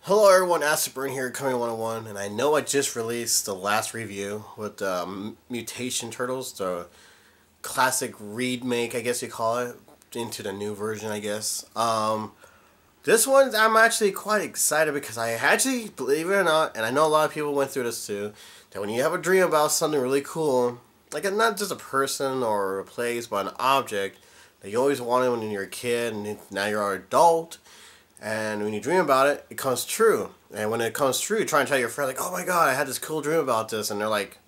Hello everyone, Asperburn here, Coming 101, and I know I just released the last review with Mutation Turtles, the classic remake, I guess you call it, into the new version, I guess. This one, I'm actually quite excited because I actually, believe it or not, and I know a lot of people went through this too, that when you have a dream about something really cool, like not just a person or a place, but an object, that you always wanted when you were a kid, and now you're an adult, and when you dream about it, it comes true. And when it comes true, you try and tell your friend, like, oh my god, I had this cool dream about this. And they're like,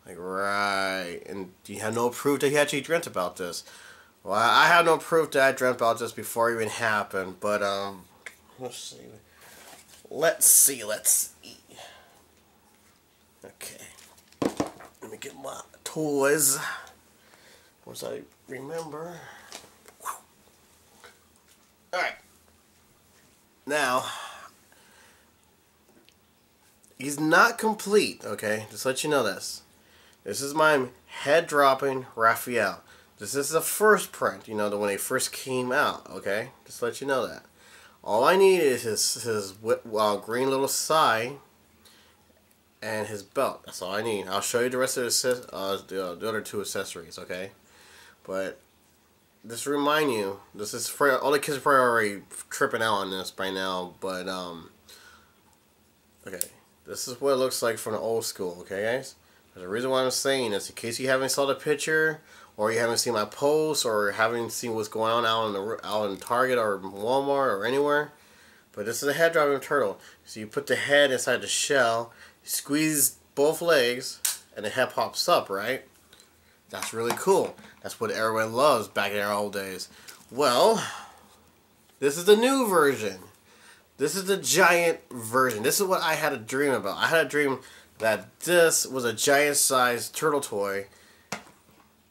right. And you have no proof that you actually dreamt about this. Well, I have no proof that I dreamt about this before it even happened. But, let's see. Let's see. Okay. Let me get my toys. Once I remember. Alright. Now, he's not complete, okay? Just let you know this. This is my Headdroppin Raphael. This is the first print, you know, the when they first came out, okay? Just let you know that. All I need is his green little sigh and his belt. That's all I need. I'll show you the rest of the other two accessories, okay? But just to remind you, this is for all the kids are probably already tripping out on this by now, but okay, this is what it looks like from the old school, okay guys? There's a reason why I'm saying this, in case you haven't saw the picture, or you haven't seen my post, or haven't seen what's going on out in Target or Walmart or anywhere. But this is a Headdroppin turtle. So you put the head inside the shell, you squeeze both legs, and the head pops up, right? That's really cool. That's what everyone loves back in our old days. Well, this is the new version. This is the giant version. This is what I had a dream about. I had a dream that this was a giant-sized turtle toy,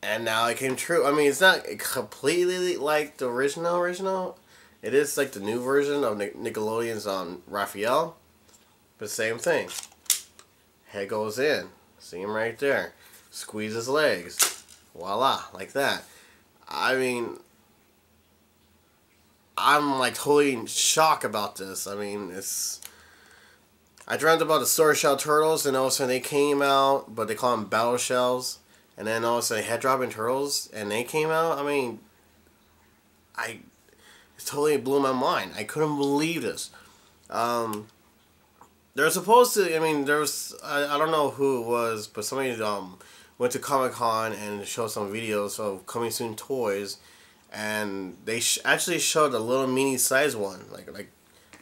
and now it came true. I mean, it's not completely like the original. It is like the new version of Nickelodeon's on Raphael, but same thing. Head goes in. See him right there. Squeeze his legs. Voila, like that. I mean, I'm like totally in shock about this. I mean, I dreamt about the Sword Shell Turtles, and all of a sudden they came out, but they call them Battle Shells. And then all of a sudden Headdroppin Turtles, and they came out. I mean, it totally blew my mind. I couldn't believe this. They're supposed to, I mean, I don't know who it was, but somebody, went to Comic-Con and showed some videos of coming soon toys, and they actually showed a little mini size one,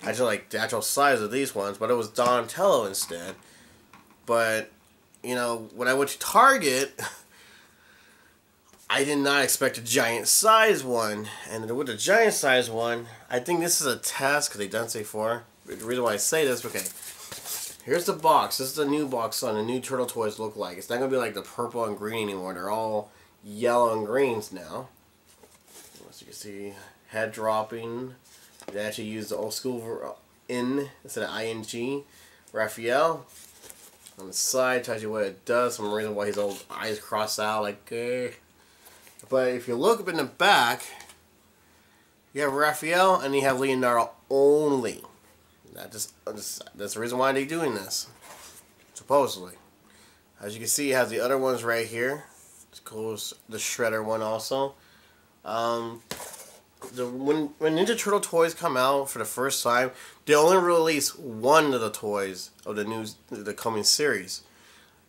actually like the actual size of these ones, but it was Donatello instead. But you know, when I went to Target, I did not expect a giant size one, and with the giant size one, I think this is a test because they done say for. The reason why I say this, okay. Here's the box. This is the new box on the new Turtle Toys look like. It's not going to be like the purple and green anymore. They're all yellow and greens now. As you can see, Headdroppin. They actually use the old school N instead of ING. Raphael. On the side, tells you what it does. Some reason why his old eyes cross out like But if you look up in the back, you have Raphael and you have Leonardo only. That's the reason why they're doing this, supposedly. As you can see, it has the other ones right here. It's cool. The Shredder one also. When Ninja Turtle toys come out for the first time, they only release one of the toys of the coming series.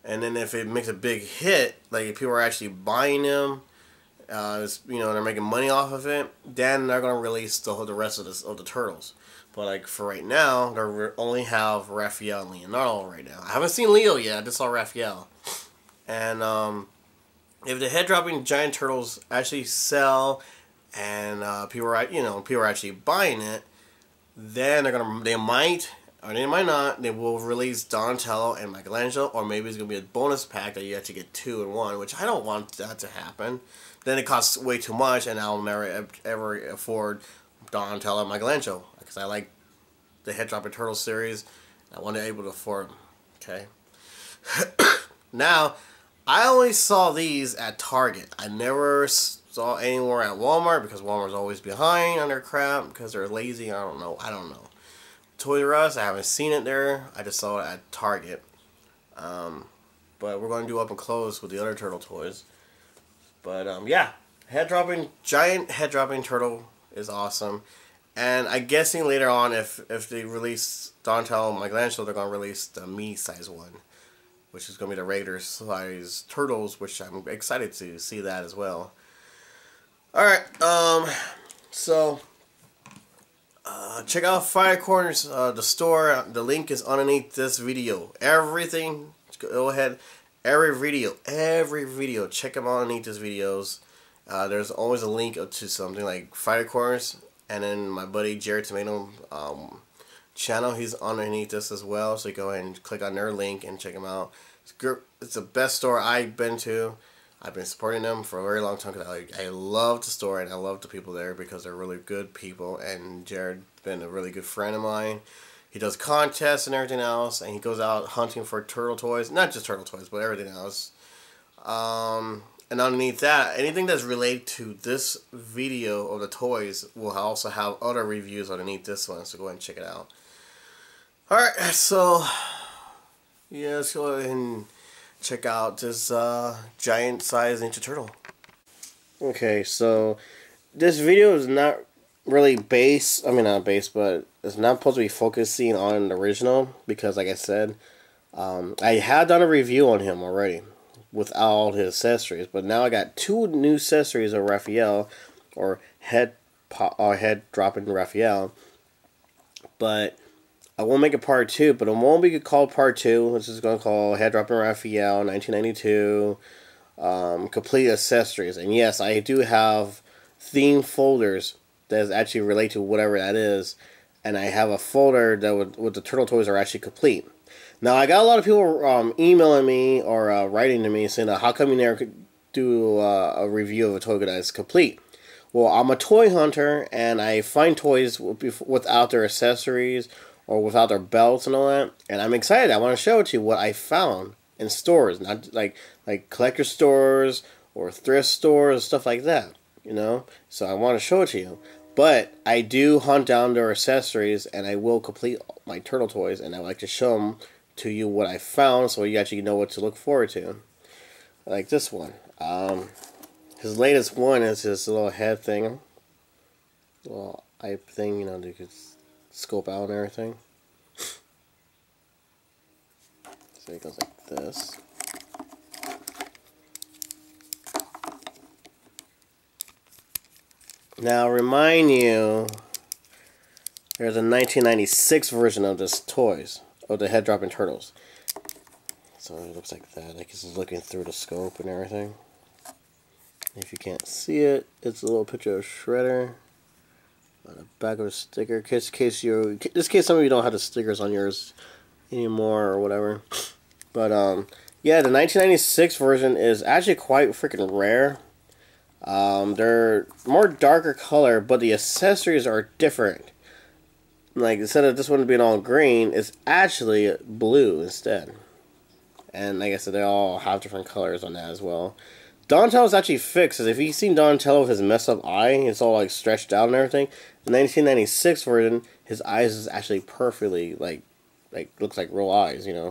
And then if it makes a big hit, like if people are actually buying them, you know, they're making money off of it, then they're gonna release the rest of the turtles. But like for right now, they only have Raphael and Leonardo right now. I haven't seen Leo yet. I just saw Raphael. And if the Headdroppin giant turtles actually sell, and people are actually buying it, then they might or they might not. They will release Donatello and Michelangelo, or maybe it's gonna be a bonus pack that you actually get 2 in 1, which I don't want that to happen. Then it costs way too much, and I'll never ever afford Donatello and Michelangelo, because I like the Headdroppin Turtle series. I wasn't able to afford them. Okay. Now, I only saw these at Target. I never saw anywhere at Walmart because Walmart's always behind on their crap because they're lazy. I don't know. Toys R Us. I haven't seen it there. I just saw it at Target. But we're going to do up and close with the other turtle toys. But yeah, giant head dropping turtle is awesome. And I'm guessing later on, if they release Donatello and Michelangelo, they're going to release the me size one, which is going to be the regular size turtles, which I'm excited to see that as well. Alright, so check out Fire Corners, the store. The link is underneath this video. Everything, go ahead, every video, check them out underneath these videos. There's always a link to something like Fire Corners, and then my buddy Jared Tomato channel, he's underneath this as well, so you go ahead and click on their link and check them out. It's the best store I've been to. I've been supporting them for a very long time because I love the store and I love the people there because they're really good people, and Jared's been a really good friend of mine. He does contests and everything else, and he goes out hunting for turtle toys. Not just turtle toys, but everything else. And underneath that, anything that's related to this video of the toys will also have other reviews underneath this one, so go ahead and check it out. Alright, so yeah, let's go ahead and check out this giant size Ninja Turtle. Okay, so this video is not really based, not based, but it's not supposed to be focusing on the original because, like I said, I had done a review on him already without all his accessories, but now I got 2 new accessories of Raphael, or Headdroppin Raphael, but I won't make a part 2, but it won't be called part 2. This is going to call Headdroppin Raphael 1992 complete accessories. And yes, I do have theme folders that is actually related to whatever that is, and I have a folder that with the turtle toys are actually complete. Now I got a lot of people emailing me or writing to me saying, how come you never could do a review of a toy that is complete? Well, I'm a toy hunter, and I find toys without their accessories or without their belts and all that, and I'm excited. I want to show it to you what I found in stores, not like collector stores or thrift stores and stuff like that, you know. So I want to show it to you. But I do hunt down their accessories, and I will complete my turtle toys, and I like to show them to you what I found, so you actually know what to look forward to. Like this one. His latest one is his little head thing, little eye thing, you know, you could scope out and everything. So it goes like this. Now, remind you, there's a 1996 version of this toys, of the Headdroppin turtles. So it looks like that, like he's looking through the scope and everything. If you can't see it, it's a little picture of Shredder on the back of a sticker. Just in case some of you don't have the stickers on yours anymore or whatever. But yeah, the 1996 version is actually quite freaking rare. They're more darker color, but the accessories are different. Like, instead of this one being all green, it's actually blue instead. And like I said, they all have different colors on that as well. Donatello's actually fixed, because if you've seen Donatello with his messed up eye, it's all like stretched out and everything. The 1996 version, his eyes is actually perfectly like looks like real eyes, you know.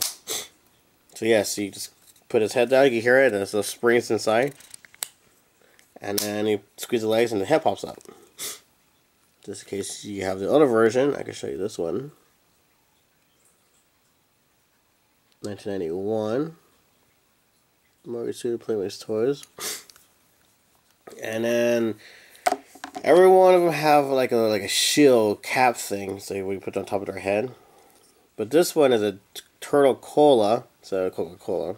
So yeah, so you just put his head down, you can hear it, and there's the springs inside. And then you squeeze the legs and the head pops up. Just in case you have the other version, I can show you this one. 1991. Mortgage Suited Playmates Toys. And then every one of them have like a shield cap thing, so we put it on top of their head. But this one is a Turtle Cola, so Coca-Cola.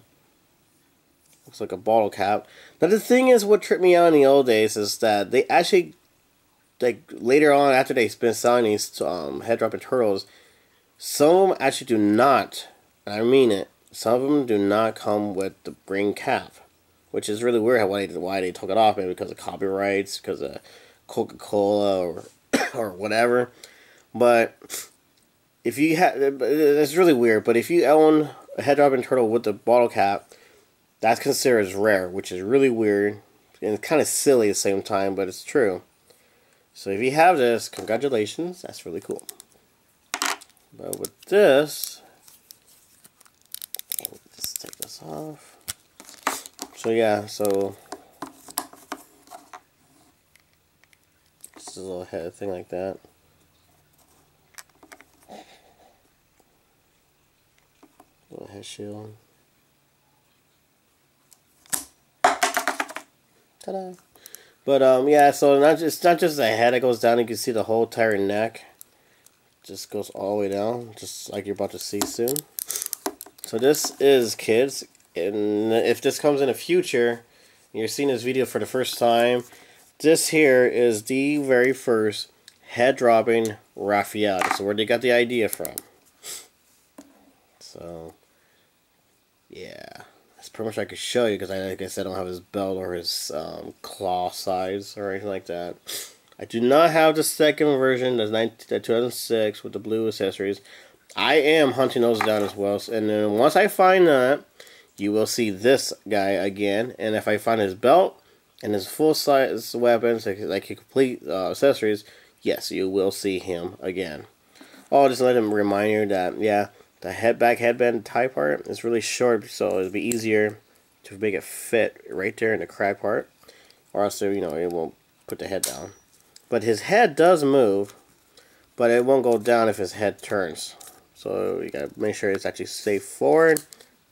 Looks like a bottle cap. Now the thing is, what tripped me out in the old days is that they actually, like later on after they've been selling these Headdroppin turtles, some of them actually do not, and I mean it, some of them do not come with the green cap, which is really weird why they took it off, maybe because of copyrights, because of Coca-Cola or whatever. But if you it's really weird, but if you own a Headdroppin turtle with the bottle cap, that's considered as rare, which is really weird and kind of silly at the same time, but it's true. So if you have this, congratulations, that's really cool. But with this, let's take this off. So yeah, so just a little head thing like that. Little head shield. Ta-da! But yeah, so it's not just the head that goes down. You can see the whole entire neck. Just goes all the way down, just like you're about to see soon. So this is, kids, and if this comes in the future, and you're seeing this video for the first time, this here is the very first Headdroppin Raphael. That's where they got the idea from. So yeah, that's pretty much what I could show you, because like I said, I don't have his belt or his claw size or anything like that. I do not have the second version, the 2006 with the blue accessories. I am hunting those down as well, and then once I find that, you will see this guy again. And if I find his belt and his full size weapons, like complete accessories, yes, you will see him again. Oh, just let him remind you that, yeah, the headband tie part is really short, so it'll be easier to make it fit right there in the crack part, or else, you know, it won't put the head down. But his head does move, but it won't go down if his head turns. So you gotta make sure it's actually safe forward,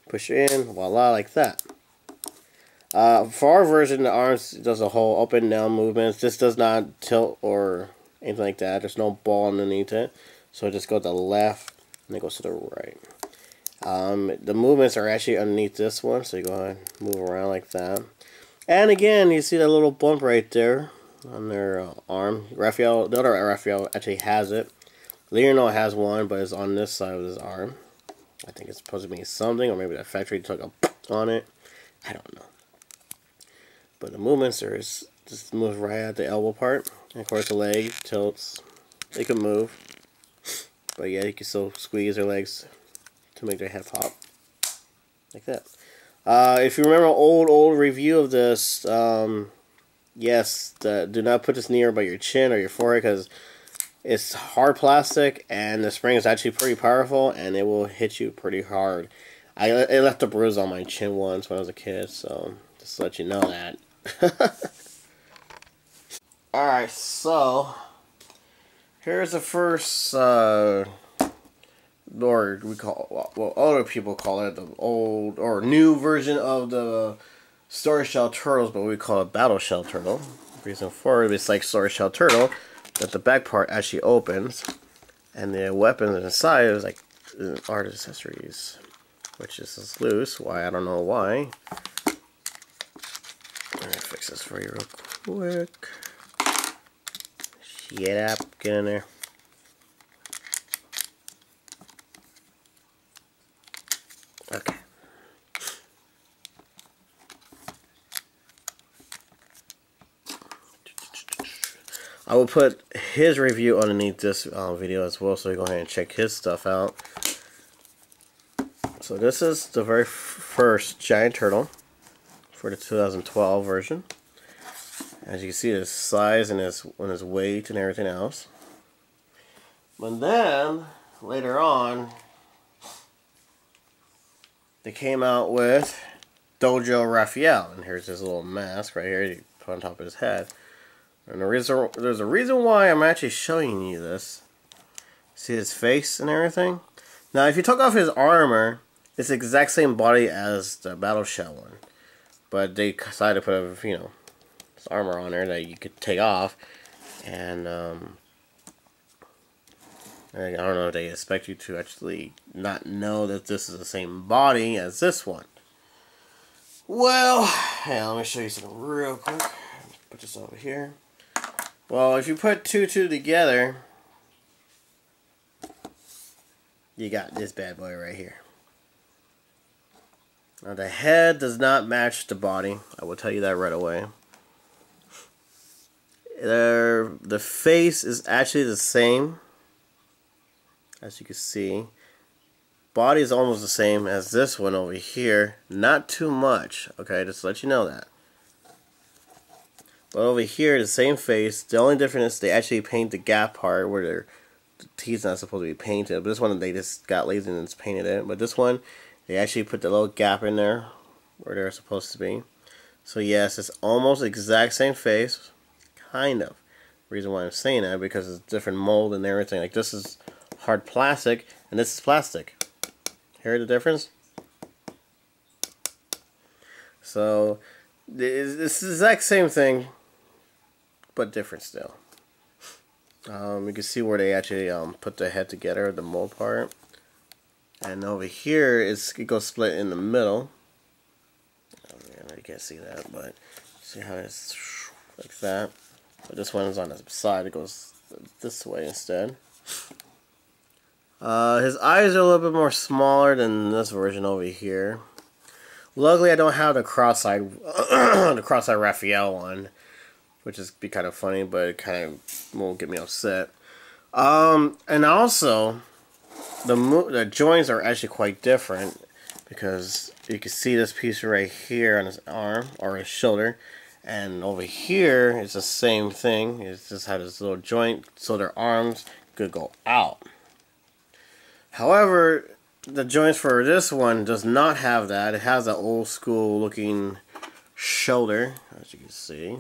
push it in, voila, like that. For our version, the arms does a whole up and down movements. This does not tilt or anything like that. There's no ball underneath it. So it just goes to the left and it goes to the right. The movements are actually underneath this one, so you go ahead and move around like that. And again, you see that little bump right there on their arm. Raphael, the other Raphael actually has it. Leonardo has one, but it's on this side of his arm. I think it's supposed to mean something, or maybe the factory took a on it. I don't know. But the movements are just moves right at the elbow part. And of course, the leg tilts. They can move, but yeah, you can still squeeze their legs to make their head pop like that. If you remember old review of this, yes, do not put this near by your chin or your forehead, because it's hard plastic and the spring is actually pretty powerful and it will hit you pretty hard. It left a bruise on my chin once when I was a kid, so just to let you know that. Alright, so here's the first, or we call, well, other people call it the old or new version of the Story Shell Turtles, but we call it Battle Shell Turtle. Reason for it, it's like Story Shell Turtle, that the back part actually opens, and the weapons inside is like art accessories, which is loose. Why? I don't know why. Let me fix this for you real quick. Shut up, get in there. Okay. I will put his review underneath this video as well, so you go ahead and check his stuff out. So this is the very first giant turtle for the 2012 version. As you can see, his size and his weight and everything else. But then later on, they came out with Dojo Raphael, and here's his little mask right here you put on top of his head. And there's a reason why I'm actually showing you this. See his face and everything? Now, if you took off his armor, it's the exact same body as the Battle Shell one. But they decided to put his armor on there that you could take off. And, I don't know if they expect you to actually not know that this is the same body as this one. Well, yeah, let me show you something real quick. Put this over here. Well, if you put two together, you got this bad boy right here. Now, the head does not match the body. I will tell you that right away. The face is actually the same, as you can see. Body is almost the same as this one over here. Not too much, okay, just to let you know that. But over here, the same face. The only difference is they actually paint the gap part where the teeth's not supposed to be painted, but this one they just got lazy and just painted it. But this one, they actually put the little gap in there where they're supposed to be. So yes, it's almost the exact same face, kind of. The reason why I'm saying that because it's different mold and everything. Like this is hard plastic and this is plastic. Hear the difference? So it's the exact same thing, but different still. You can see where they actually put the head together, the mold part. And over here, it goes split in the middle. You can't see that, but see how it's like that. But this one is on the side, it goes this way instead. His eyes are a little bit more smaller than this version over here. Luckily, I don't have the cross-eyed, the cross-eyed Raphael one, which is be kind of funny, but it kind of won't get me upset. And also, the joints are actually quite different because you can see this piece right here on his arm or his shoulder, and over here it's the same thing. It's just had this little joint so their arms could go out. However, the joints for this one does not have that. It has an old school looking shoulder, as you can see.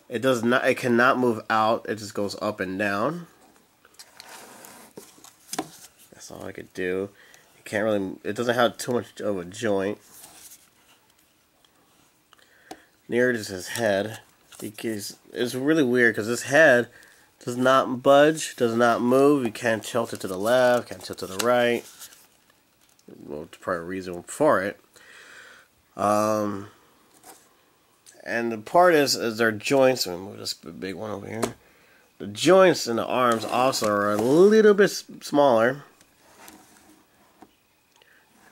It does not. It cannot move out. It just goes up and down. That's all I could do. It can't really. It doesn't have too much of a joint. Near is his head. It's really weird because his head does not budge, does not move. You can't tilt it to the left, can't tilt to the right. Well, there's probably a reason for it. And the part is their joints. Let me move this big one over here. The joints in the arms also are a little bit smaller.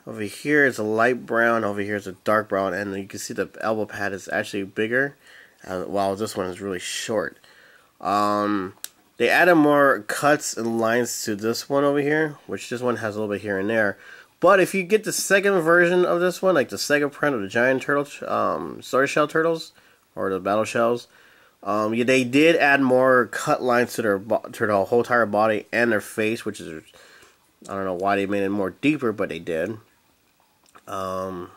Over here is a light brown, over here is a dark brown, and you can see the elbow pad is actually bigger, while this one is really short. They added more cuts and lines to this one over here, which this one has a little bit here and there. But if you get the second version of this one, like the second print of the giant turtle, story shell turtles, or the battle shells, they did add more cut lines to their whole entire body and their face, which is, I don't know why they made it more deeper, but they did. And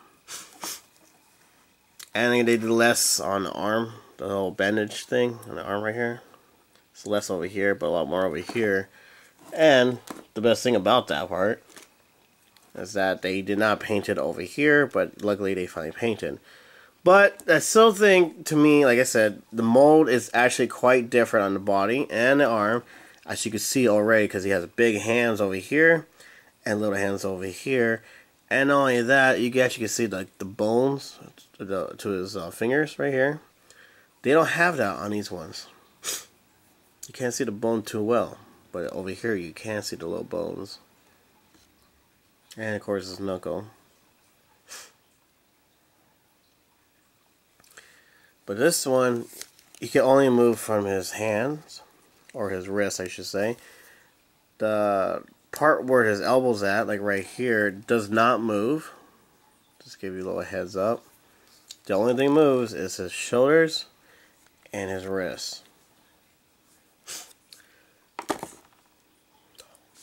they did less on the arm, the whole bandage thing on the arm right here. It's less over here, but a lot more over here. And the best thing about that part is that they did not paint it over here, but luckily they finally painted. But I still think, to me, like I said, the mold is actually quite different on the body and the arm, as you can see already, because he has big hands over here and little hands over here. And not only that, you actually can see the bones to his fingers right here. They don't have that on these ones. You can't see the bone too well, but over here you can see the little bones. And of course his knuckle. But this one, he can only move from his hands, or his wrist I should say. The part where his elbow's at, like right here, does not move. Just give you a little heads up. The only thing moves is his shoulders and his wrists.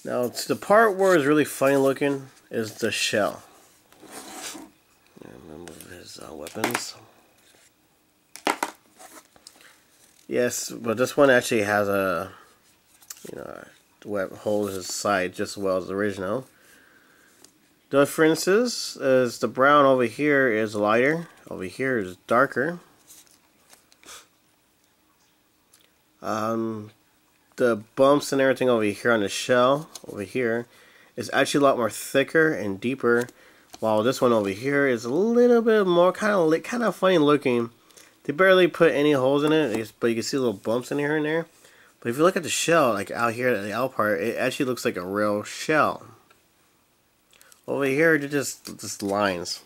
Now, the part where it's really funny looking is the shell. Remember his weapons. Yes, but this one actually has a, holds his side just as well as the original. The differences is the brown over here is lighter, over here is darker. The bumps and everything over here on the shell over here is actually a lot more thicker and deeper, while this one over here is a little bit more kind of funny looking. They barely put any holes in it, but you can see little bumps in here and there. But if you look at the shell, like out here at the out part, it actually looks like a real shell. Over here, they're just lines.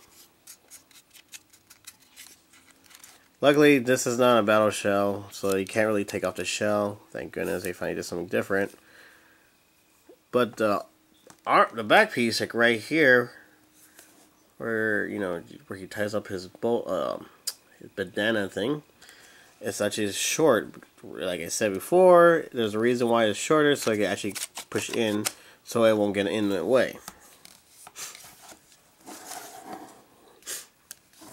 Luckily, this is not a battle shell, so you can't really take off the shell. Thank goodness they finally did something different. But the back piece, like right here, where where he ties up his bandana thing, it's actually short. Like I said before, there's a reason why it's shorter, so I can actually push in so it won't get in the way.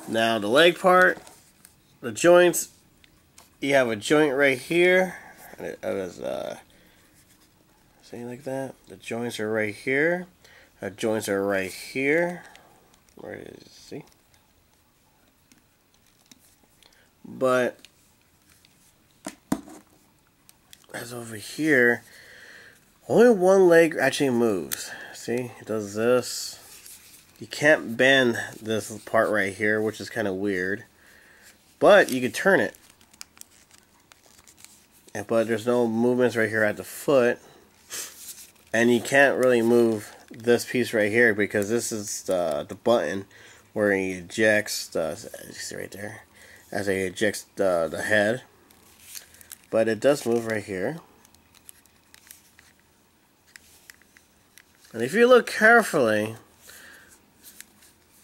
Now the leg part, the joints, you have a joint right here. See like that? The joints are right here. The joints are right here. Where is it? See? But as over here, only one leg actually moves. See? It does this. You can't bend this part right here, which is kind of weird. But you can turn it. But there's no movements right here at the foot. And you can't really move this piece right here because this is the button where he ejects, as you see right there, as he ejects the head. But it does move right here. And if you look carefully,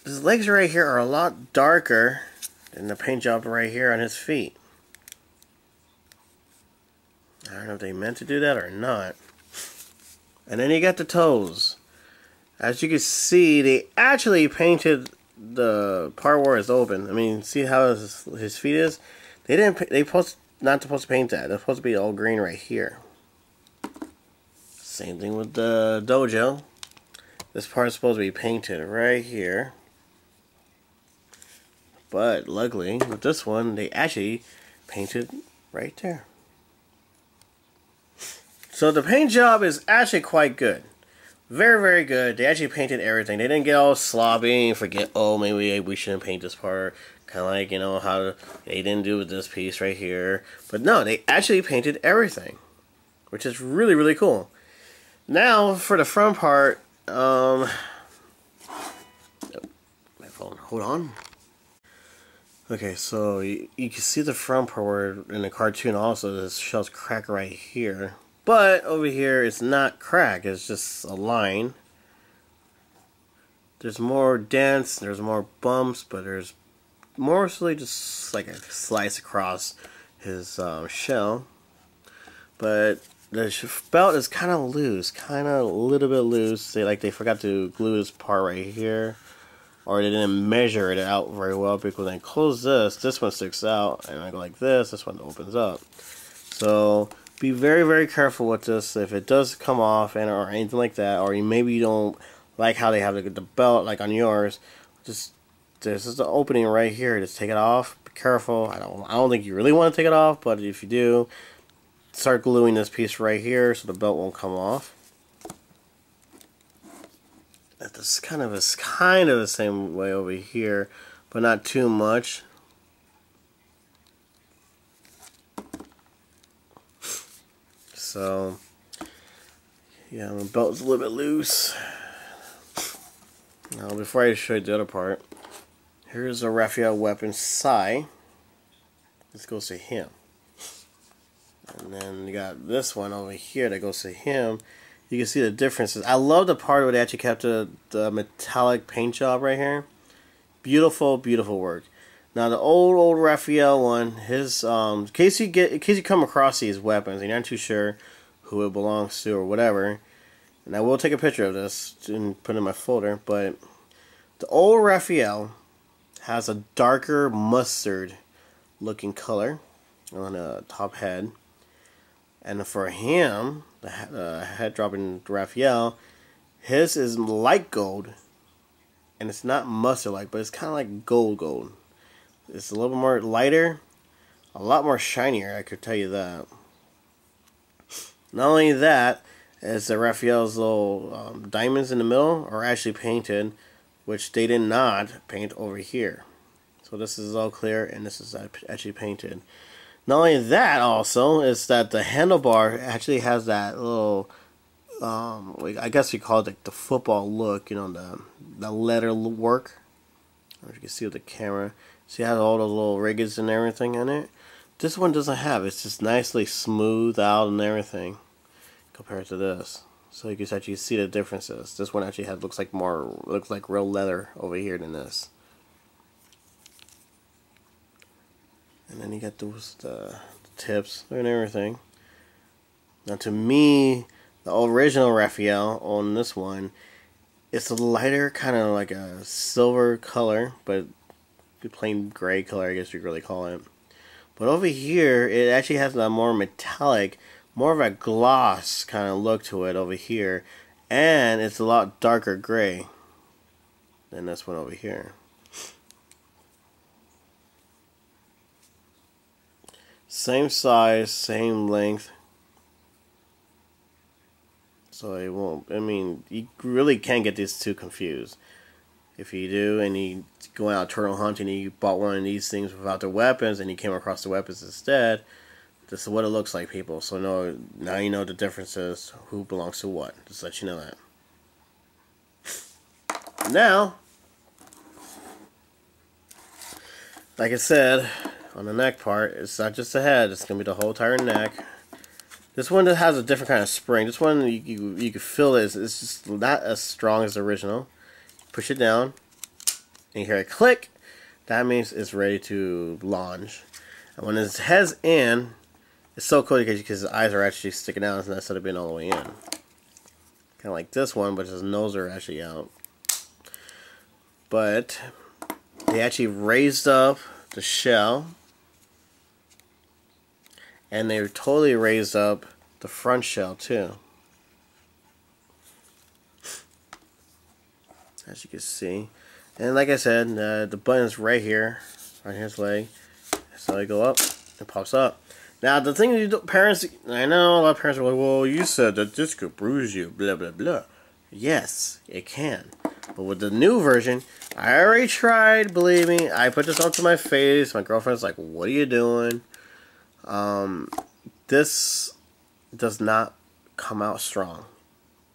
his legs right here are a lot darker than the paint job right here on his feet. I don't know if they meant to do that or not. And then you got the toes. As you can see, they actually painted the part where it's open. I mean, see how his feet is? They didn't. Not supposed to paint that. They're supposed to be all green right here. Same thing with the dojo. This part is supposed to be painted right here. But luckily, with this one, they actually painted right there. So the paint job is actually quite good. Very, very good. They actually painted everything. They didn't get all sloppy and forget, oh, maybe we shouldn't paint this part. Kind of like, you know, how they didn't do with this piece right here. But no, they actually painted everything, which is really, really cool. Now, for the front part, my phone, hold on. Okay, so you can see the front part where in the cartoon also, this shell's crack right here. But over here, it's not crack, it's just a line. There's more dents, there's more bumps, but there's mostly just like a slice across his shell. But the belt is kind of loose, kind of a little bit loose. They forgot to glue this part right here, or they didn't measure it out very well, because when I close this one sticks out, and I go like this one opens up. So be very, very careful with this. If it does come off or anything like that, or maybe you don't like how they have the belt like on yours, just this is the opening right here. Just take it off. Be careful. I don't think you really want to take it off, but if you do, start gluing this piece right here so the belt won't come off. This is kind of the same way over here, but not too much. So, yeah, the belt's a little bit loose. Now, before I show you the other part, here's a Raphael weapon Sai. This goes to him. And then you got this one over here that goes to him. You can see the differences. I love the part where they actually kept the metallic paint job right here. Beautiful, beautiful work. Now the old Raphael one, his in case you come across these weapons and you're not too sure who it belongs to or whatever, and I will take a picture of this and put it in my folder, but the old Raphael has a darker mustard looking color on the top head, and for him, the Headdroppin Raphael, his is light gold, and it's not mustard like, but it's kind of like gold. It's a little bit more lighter, a lot more shinier, I could tell you that. Not only that, is the Raphael's little diamonds in the middle are actually painted, which they did not paint over here. So this is all clear, and this is actually painted. Not only that, also, is that the handlebar actually has that little, I guess we call it like the football look, you know, the letter work. Or you can see with the camera. See how all those little riggers and everything in it? This one doesn't have. It's just nicely smooth out and everything compared to this. So you can actually see the differences. This one actually looks like real leather over here than this. And then you got the tips and everything. Now to me, the original Raphael on this one, it's a lighter, kind of like a silver color, but plain gray color, I guess you could really call it. But over here, it actually has a more metallic, more of a gloss kind of look to it over here. And it's a lot darker gray than this one over here. Same size, same length. So it won't, I mean, you really can't get these two confused. If you do, and you go out turtle hunting and you bought one of these things without the weapons and you came across the weapons instead, this is what it looks like, people. So now you know the differences, who belongs to what. Just let you know that. Now, like I said, on the neck part, it's not just the head, it's going to be the whole entire neck. This one has a different kind of spring. This one, you can feel it, it's just not as strong as the original. Push it down, and you hear a click. That means it's ready to launch. And when his head's in, it's so cool because his eyes are actually sticking out instead of being all the way in. Kind of like this one, but his nose are actually out. But they actually raised up the shell, and they totally raised up the front shell too. As you can see. And like I said, the button is right here. Right here's leg. So they go up, it pops up. Now the thing you do, parents, I know a lot of parents are like, well, you said that this could bruise you, blah blah blah. Yes, it can. But with the new version, I already tried, believe me. I put this onto my face. My girlfriend's like, what are you doing? This does not come out strong.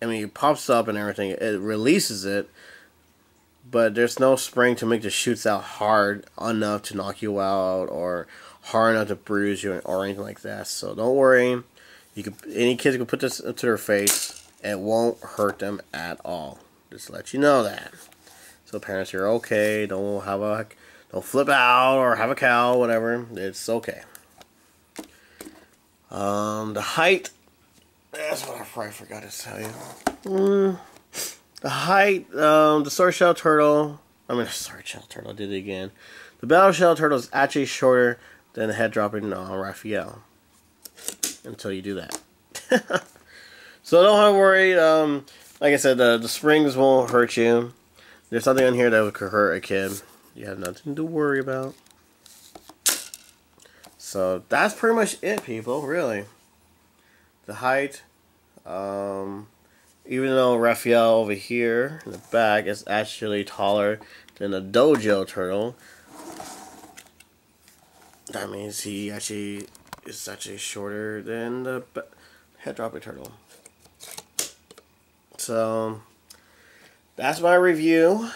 I mean, it pops up and everything. It releases it. But there's no spring to make the shoots out hard enough to knock you out or hard enough to bruise you or anything like that. So don't worry. Any kids can put this into their face. It won't hurt them at all. Just to let you know that. So parents, you're okay. Don't flip out or have a cow, whatever. It's okay. The height. That's what I probably forgot to tell you. The height, the sword shell turtle, did it again. The battle shell turtle is actually shorter than the Headdroppin Raphael. Until you do that. So don't have to worry. Like I said, the springs won't hurt you. There's nothing on here that could hurt a kid. You have nothing to worry about. So that's pretty much it, people, really. The height, even though Raphael over here in the back is actually taller than the Dojo turtle, that means he actually is actually shorter than the Headdroppin turtle. So that's my review.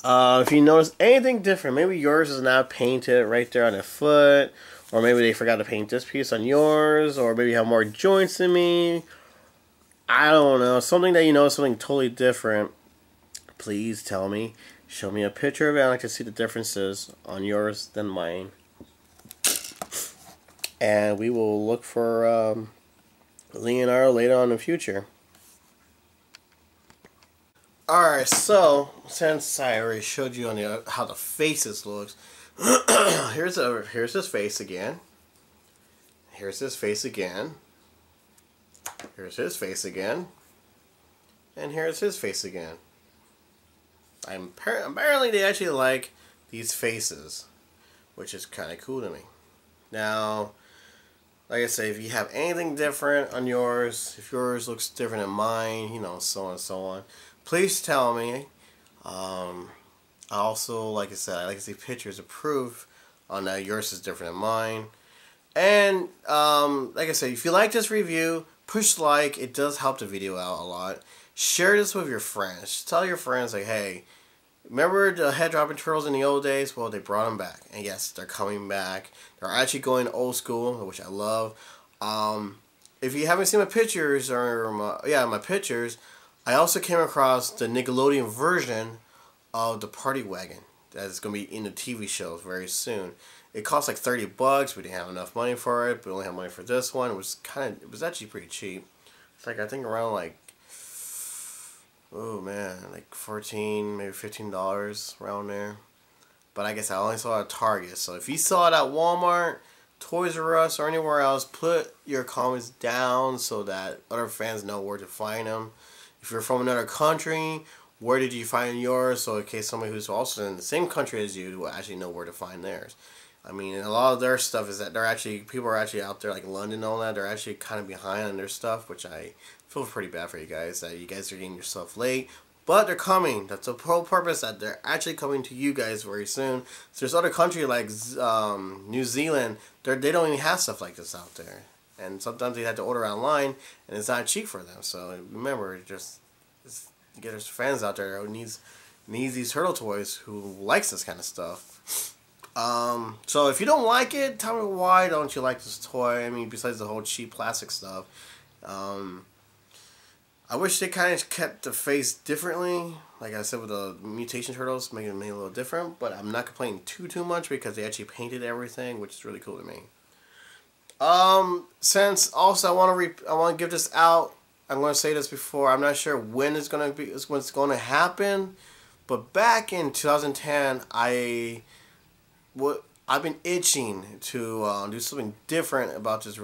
If you notice anything different, maybe yours is not painted right there on the foot, or maybe they forgot to paint this piece on yours, or maybe you have more joints than me. I don't know, something that you know is something totally different, please tell me. Show me a picture of it. I like to see the differences on yours than mine. And we will look for Leonardo later on in the future. Alright, so since I already showed you on how the faces looks, here's his face again. Here's his face again. Here's his face again. And here's his face again. Apparently they actually like these faces, which is kind of cool to me. Now, like I say, if you have anything different on yours, if yours looks different than mine, you know, so on and so on, please tell me. Also, like I said, I like to see pictures of proof on that yours is different than mine. And, like I said, if you like this review, push like. It does help the video out a lot. Share this with your friends. Tell your friends, like, hey, remember the Headdroppin turtles in the old days? Well, they brought them back. And yes, they're coming back. They're actually going old school, which I love. If you haven't seen my pictures, or my pictures, I also came across the Nickelodeon version of the Party Wagon that is going to be in the TV shows very soon. It cost like 30 bucks. We didn't have enough money for it, but we only had money for this one. It was actually pretty cheap. It's like, I think around like, oh man, like 14, maybe $15 around there. But I guess I only saw it at Target. So if you saw it at Walmart, Toys R Us, or anywhere else, put your comments down so that other fans know where to find them. If you're from another country, where did you find yours? So in case somebody who's also in the same country as you will actually know where to find theirs. I mean, and a lot of their stuff is that people are actually out there, like London and all that, they're actually kind of behind on their stuff, which I feel pretty bad for you guys, that you guys are getting your stuff late. But they're coming. That's the whole purpose, that they're actually coming to you guys very soon. So there's other countries like New Zealand, they don't even have stuff like this out there. And sometimes they have to order online, and it's not cheap for them. So remember, just get there's fans out there who needs these turtle toys, who likes this kind of stuff. So if you don't like it, tell me why don't you like this toy. I mean, besides the whole cheap plastic stuff. I wish they kind of kept the face differently. Like I said with the mutation turtles, making it a little different. But I'm not complaining too much because they actually painted everything, which is really cool to me. Since also I want to give this out. I'm going to say this before. I'm not sure when it's going to happen. But back in 2010, I've been itching to do something different about this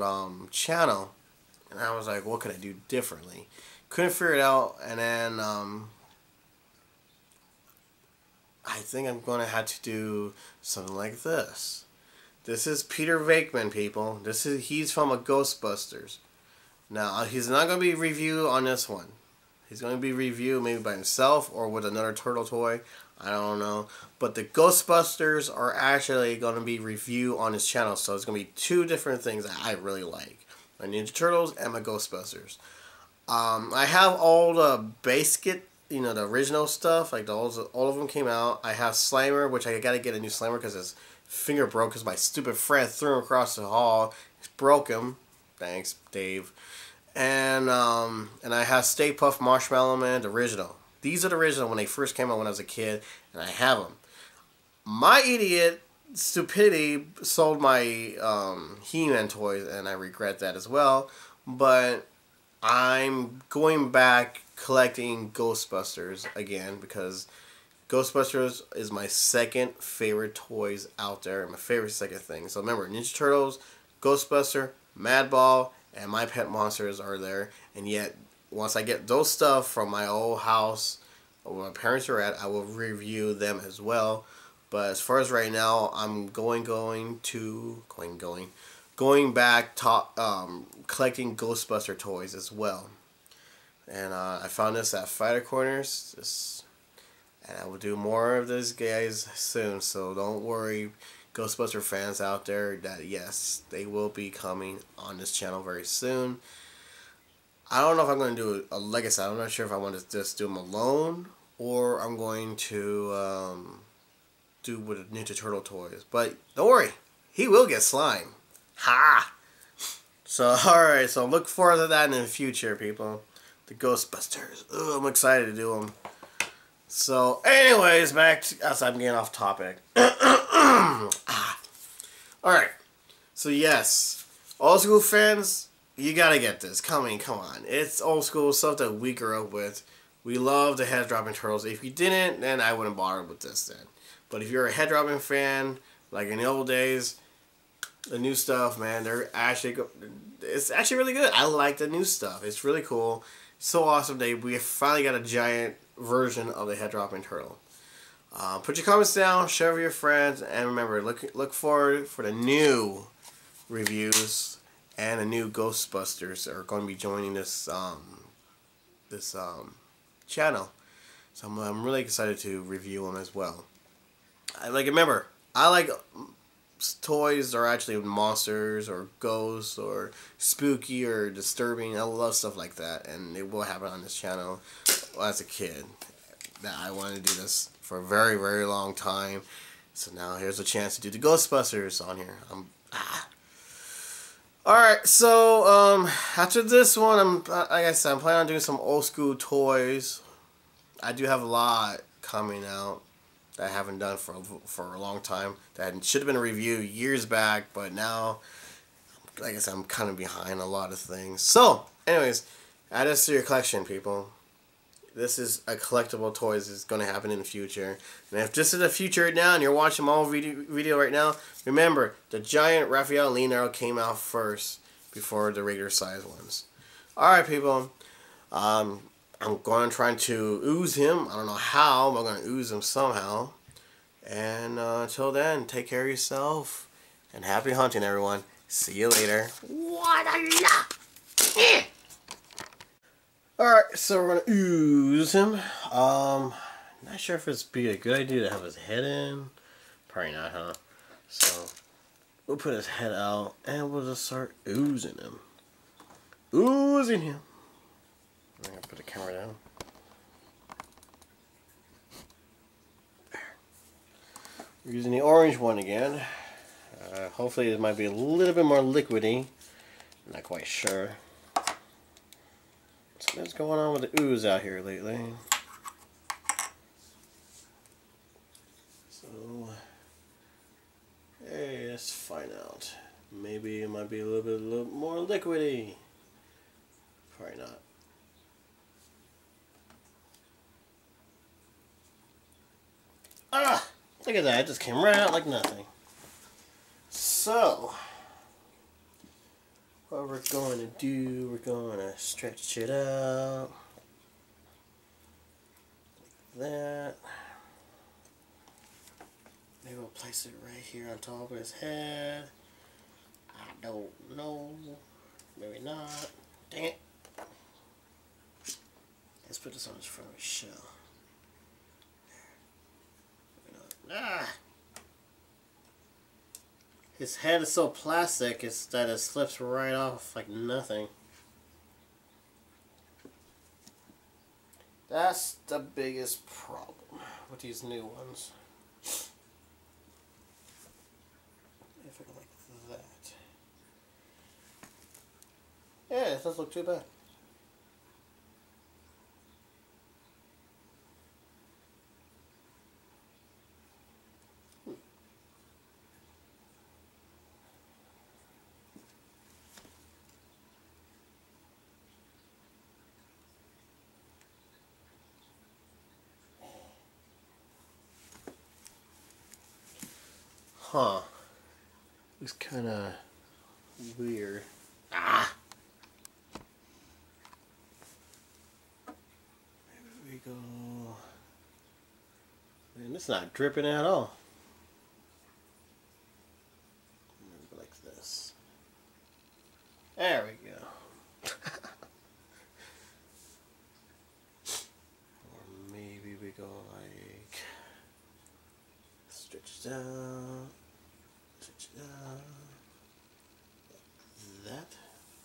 channel, and I was like, what could I do differently? Couldn't figure it out, and then I think I'm gonna have to do something like this. This is Peter Venkman, people. He's from a Ghostbusters. Now he's not gonna be reviewed on this one. He's gonna be reviewed maybe by himself or with another turtle toy. I don't know. But the Ghostbusters are actually gonna be reviewed on his channel, so it's gonna be two different things that I really like: my Ninja Turtles and my Ghostbusters. I have all the basic, the original stuff, like all of them came out. I have Slimer, which I gotta get a new Slimer because his finger broke because my stupid friend threw him across the hall. Broke him. Thanks, Dave. And I have Stay Puft Marshmallow Man, the original. These are the original when they first came out when I was a kid, and I have them. My idiot stupidity sold my He-Man toys, and I regret that as well. But I'm going back collecting Ghostbusters again because Ghostbusters is my second favorite toys out there, my favorite second thing. So remember, Ninja Turtles, Ghostbuster, Madball, and My Pet Monsters are there. And yet, once I get those stuff from my old house where my parents are at, I will review them as well. But as far as right now, I'm going back collecting Ghostbuster toys as well. And I found this at Fighter Corners. And I will do more of this, guys, soon. So don't worry, Ghostbuster fans out there, that yes, they will be coming on this channel very soon. I don't know if I'm going to do a like I said, I'm not sure if I want to just do them alone or I'm going to do with Ninja Turtle toys. But don't worry, he will get slime. Ha! So, alright, so look forward to that in the future, people. The Ghostbusters. Ugh, I'm excited to do them. So, anyways, back to us. I'm getting off topic. Alright. So, yes. Old school fans, you gotta get this. Come on. It's old school stuff that we grew up with. We love the Headdroppin Turtles. If you didn't, then I wouldn't bother with this then. But if you're a Headdroppin fan, like in the old days, the new stuff, man, it's actually really good. I like the new stuff. It's really cool. So awesome that we finally got a giant version of the Headdroppin Turtle. Put your comments down, share with your friends, and remember, look forward for the new reviews and the new Ghostbusters are going to be joining this channel. So I'm really excited to review them as well. Remember, I like toys that are actually monsters or ghosts or spooky or disturbing. I love stuff like that, and it will happen on this channel. Well, as a kid, that I wanted to do this for a very, very long time. So now here's a chance to do the Ghostbusters on here. Alright, so after this one, like I said, I'm planning on doing some old school toys. I do have a lot coming out. that I haven't done for a long time. That should have been a review years back, but now, like I said, I'm kind of behind a lot of things. So, anyways, add this to your collection, people. This is a collectible toys that's going to happen in the future. And if this is the future now and you're watching my old video right now, remember, the giant Raphael and Leonardo came out first before the regular size ones. Alright, people. I'm going to try to ooze him. I don't know how, but I'm going to ooze him somehow. And until then, take care of yourself. And happy hunting, everyone. See you later. Voila! Alright, so we're going to ooze him. Not sure if it's be a good idea to have his head in. Probably not, huh? So, we'll put his head out and we'll just start oozing him. Oozing him. I'm going to put the camera down. We're using the orange one again. Hopefully it might be a little bit more liquidy. Not quite sure. So what's going on with the ooze out here lately? So, hey, let's find out. Maybe it might be a little more liquidy. Probably not. Ah! Look at that, it just came right out like nothing. So, what we're going to do, we're going to stretch it out. Like that. Maybe we'll place it right here on top of his head. I don't know. Maybe not. Dang it. Let's put this on his front of his shell. Ah! His head is so plastic that it slips right off like nothing. That's the biggest problem with these new ones. If I go like that. Yeah, it doesn't look too bad. Huh. Looks kind of weird. Ah! There we go. Man, it's not dripping at all. Maybe like this. There we go. Or maybe we go like... Stretch it out. Stretch it out. Like that.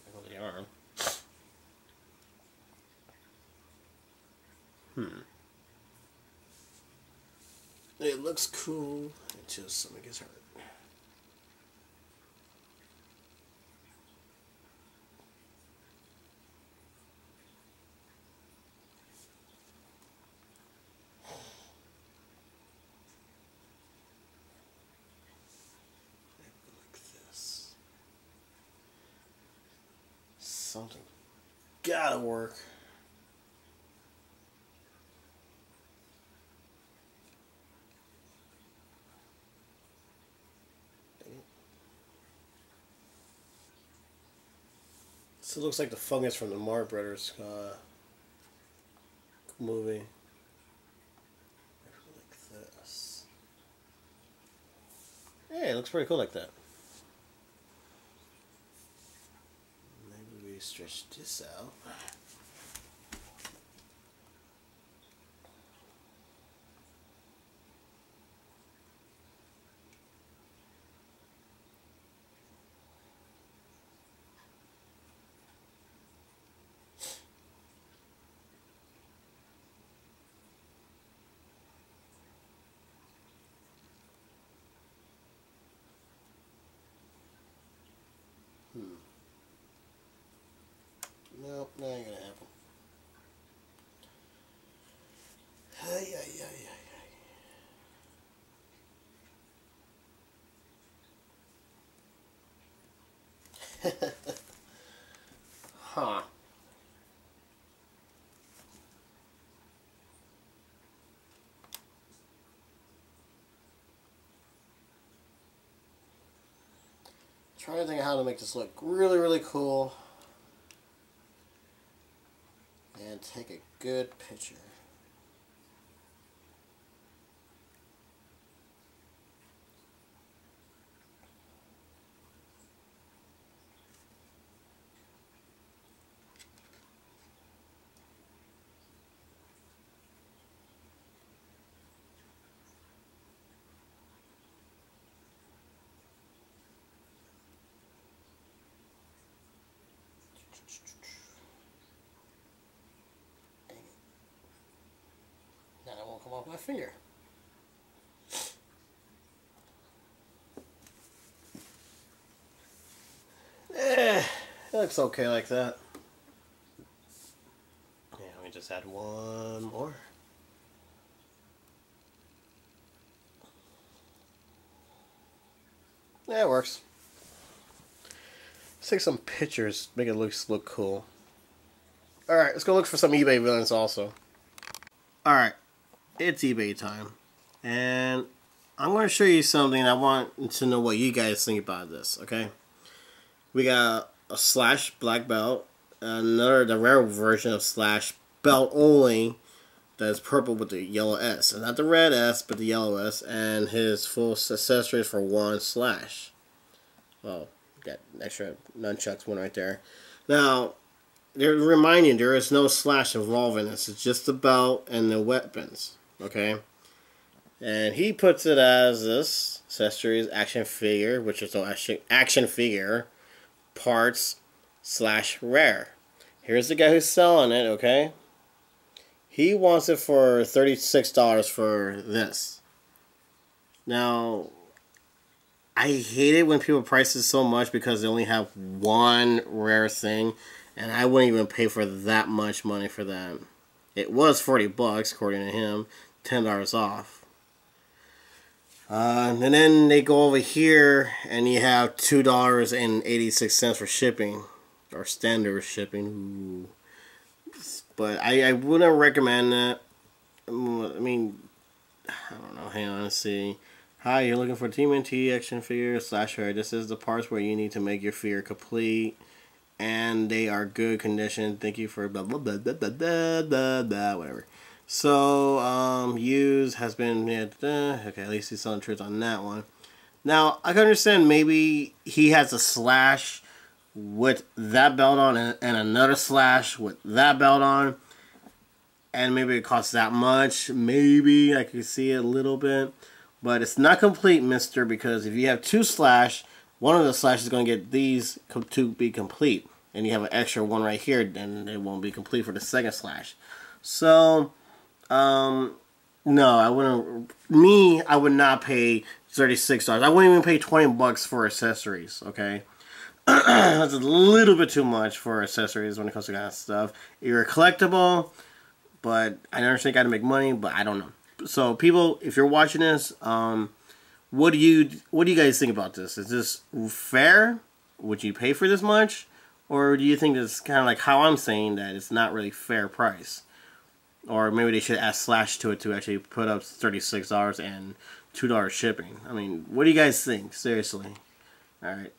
There goes the arm. It looks cool until something gets hurt. Something gotta work. So it looks like the fungus from the Marx Brothers movie. Like this. Hey, it looks pretty cool like that. Maybe we stretch this out. Nope, that ain't gonna Trying to think of how to make this look really, really cool. And take a good picture. Now that won't come off my finger. It looks okay like that. Yeah, let me just add one more. Yeah, it works. Let's take some pictures, make it look cool. Alright, let's go look for some eBay villains also. Alright, it's eBay time. And I'm going to show you something. I want to know what you guys think about this, okay? We got a Slash black belt, the rare version of Slash belt only, that's purple with the yellow S. And not the red S, but the yellow S. And his full accessories for one Slash. Well, got extra nunchucks, one right there. Now, they're reminding there is no Slash involved in this. It's just the belt and the weapons. Okay? And he puts it as this accessories action figure, which is the action figure parts / rare. Here's the guy who's selling it, okay? He wants it for $36 for this. Now, I hate it when people price it so much because they only have one rare thing, and I wouldn't even pay for that much money for that. It was $40 according to him, $10 off. And then they go over here and you have $2.86 for shipping, or standard shipping. Ooh. But I wouldn't recommend that. I mean, I don't know. Hang on, let's see. Hi, you're looking for TMNT action figure / rare. This is the parts where you need to make your figure complete, and they are good condition. Thank you for blah blah blah blah blah blah blah, blah whatever. So used has been okay. At least he's selling truth on that one. Now I can understand maybe he has a Slash with that belt on and another Slash with that belt on, and maybe it costs that much. Maybe I could see it a little bit. But it's not complete, mister, because if you have two Slash, one of the Slash is going to get these to be complete. And you have an extra one right here, then it won't be complete for the second Slash. So, no, I wouldn't. I would not pay $36. I wouldn't even pay $20 for accessories, okay? That's a little bit too much for accessories when it comes to that kind of stuff. You're a collectible, but I understand you got to make money, but I don't know. So people, if you're watching this, what do you guys think about this? Is this fair? Would you pay for this much? Or do you think it's kind of like how I'm saying that it's not really fair price? Or maybe they should add Slash to it to actually put up $36 and $2 shipping. I mean, what do you guys think? Seriously. Alright.